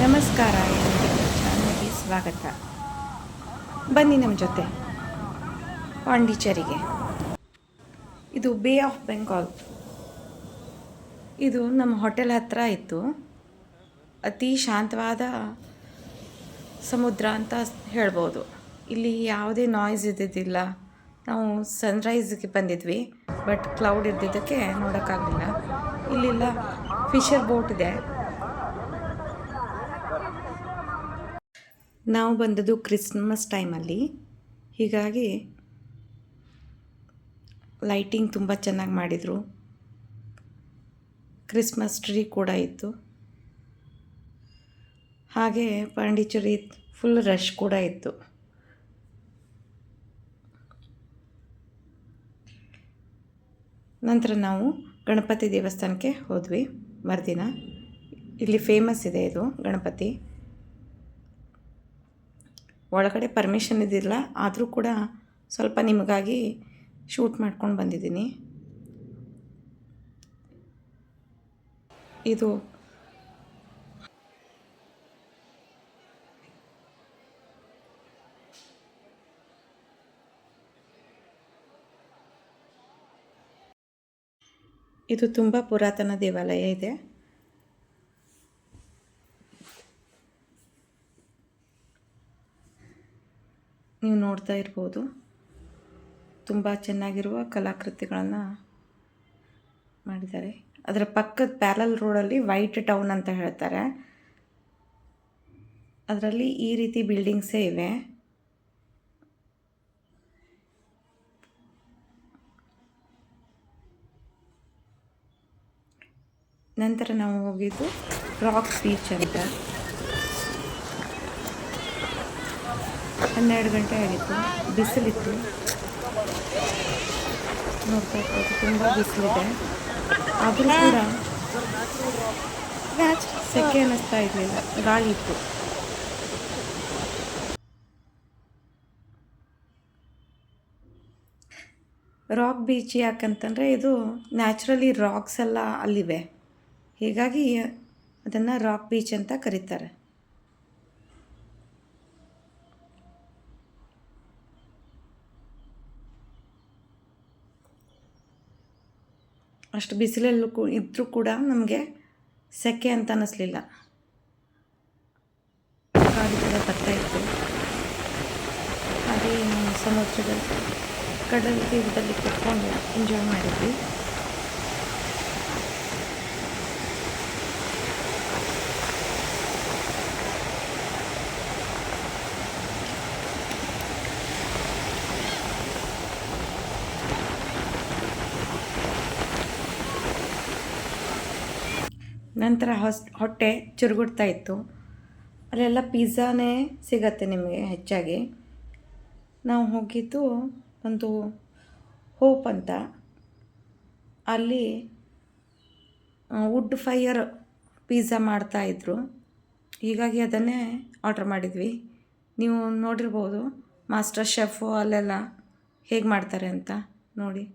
ನಮಸ್ಕಾರ, ಎಲ್ಲರಿಗೂ ಚಾನಲ್ಗೆ ಸ್ವಾಗತ. ಬನ್ನಿ ನಮ್ಮ ಜೊತೆ ಪಾಂಡಿಚೇರಿಗೆ. ಇದು ಬೇ ಆಫ್ ಬೆಂಗಾಲ್. ಇದು ನಮ್ಮ ಹೋಟೆಲ್ ಹತ್ರ ಇತ್ತು. ಅತಿ ಶಾಂತವಾದ ಸಮುದ್ರ ಅಂತ ಹೇಳ್ಬೋದು. ಇಲ್ಲಿ ಯಾವುದೇ ನಾಯ್ಸ್ ಇದ್ದಿದ್ದಿಲ್ಲ. ನಾವು ಸನ್ರೈಸ್ಗೆ ಬಂದಿದ್ವಿ, ಬಟ್ ಕ್ಲೌಡ್ ಇದ್ದಿದ್ದಕ್ಕೆ ನೋಡೋಕ್ಕಾಗಲಿಲ್ಲ. ಇಲ್ಲೆಲ್ಲ ಫಿಶರ್ ಬೋಟ್ ಇದೆ. ನಾವು ಬಂದದ್ದು ಕ್ರಿಸ್ಮಸ್ ಟೈಮಲ್ಲಿ, ಹೀಗಾಗಿ ಲೈಟಿಂಗ್ ತುಂಬ ಚೆನ್ನಾಗಿ ಮಾಡಿದರು. ಕ್ರಿಸ್ಮಸ್ ಟ್ರೀ ಕೂಡ ಇತ್ತು. ಹಾಗೆ ಪಾಂಡಿಚೇರಿ ಫುಲ್ ರಶ್ ಕೂಡ ಇತ್ತು. ನಂತರ ನಾವು ಗಣಪತಿ ದೇವಸ್ಥಾನಕ್ಕೆ ಹೋದ್ವಿ ಮರುದಿನ. ಇಲ್ಲಿ ಫೇಮಸ್ ಇದೆ ಇದು ಗಣಪತಿ. ಒಳಗಡೆ ಪರ್ಮಿಷನ್ ಇದ್ದಿಲ್ಲ, ಆದರೂ ಕೂಡ ಸ್ವಲ್ಪ ನಿಮಗಾಗಿ ಶೂಟ್ ಮಾಡ್ಕೊಂಡು ಬಂದಿದ್ದೀನಿ. ಇದು ತುಂಬ ಪುರಾತನ ದೇವಾಲಯ ಇದೆ. ನೀವು ನೋಡ್ತಾ ಇರ್ಬೋದು, ತುಂಬ ಚೆನ್ನಾಗಿರುವ ಕಲಾಕೃತಿಗಳನ್ನು ಮಾಡಿದ್ದಾರೆ. ಅದರ ಪಕ್ಕದ ಪ್ಯಾರಲ್ ರೋಡಲ್ಲಿ ವೈಟ್ ಟೌನ್ ಅಂತ ಹೇಳ್ತಾರೆ. ಅದರಲ್ಲಿ ಈ ರೀತಿ ಬಿಲ್ಡಿಂಗ್ಸೇ ಇವೆ. ನಂತರ ನಾವು ಹೋಗಿದ್ದು ರಾಕ್ ಬೀಚ್ ಅಂತ. 12 ಗಂಟೆ ಆಗಿತ್ತು, ಬಿಸಿಲಿತ್ತು. ನೋಡ್ತಾ ಇರ್ಬೋದು, ತುಂಬ ಬಿಸಿಲಿದೆ. ಆದರೂ ಕೂಡ ಸೆಕೆ ಅನ್ನಿಸ್ತಾ ಇರಲಿಲ್ಲ, ಗಾಳಿ ಇತ್ತು. ರಾಕ್ ಬೀಚ್ ಯಾಕಂತಂದರೆ ಇದು ನ್ಯಾಚುರಲಿ ರಾಕ್ಸ್ ಎಲ್ಲ ಅಲ್ಲಿವೆ, ಹೀಗಾಗಿ ಅದನ್ನು ರಾಕ್ ಬೀಚ್ ಅಂತ ಕರೀತಾರೆ. ಅಷ್ಟು ಬಿಸಿಲಲ್ಲೂ ಇದ್ದರೂ ಕೂಡ ನಮಗೆ ಸೆಕೆ ಅಂತ ಅನ್ನಿಸ್ಲಿಲ್ಲ. ಗಾಳಿ ಕೂಡ ಬರ್ತಾ ಇತ್ತು. ಹಾಗೆ ಸಮುದ್ರದಲ್ಲಿ ಕಡಲ ತೀರದಲ್ಲಿ ಕುತ್ಕೊಂಡು ಎಂಜಾಯ್ ಮಾಡಿದ್ವಿ. ನಂತರ ಹೊಟ್ಟೆ ಚುರುಗುಡ್ತಾ ಇತ್ತು. ಅಲ್ಲೆಲ್ಲ ಪಿಜ್ಜಾನೇ ಸಿಗತ್ತೆ ನಿಮಗೆ ಹೆಚ್ಚಾಗಿ. ನಾವು ಹೋಗಿದ್ದು ಒಂದು ಹೋಪ್ ಅಂತ. ಅಲ್ಲಿ ವುಡ್ ಫೈಯರ್ ಪಿಜ್ಜಾ ಮಾಡ್ತಾಯಿದ್ರು, ಹೀಗಾಗಿ ಅದನ್ನೇ ಆರ್ಡ್ರ್ ಮಾಡಿದ್ವಿ. ನೀವು ನೋಡಿರ್ಬೋದು ಮಾಸ್ಟರ್ ಶೆಫು ಅಲ್ಲೆಲ್ಲ ಹೇಗೆ ಮಾಡ್ತಾರೆ ಅಂತ ನೋಡಿ.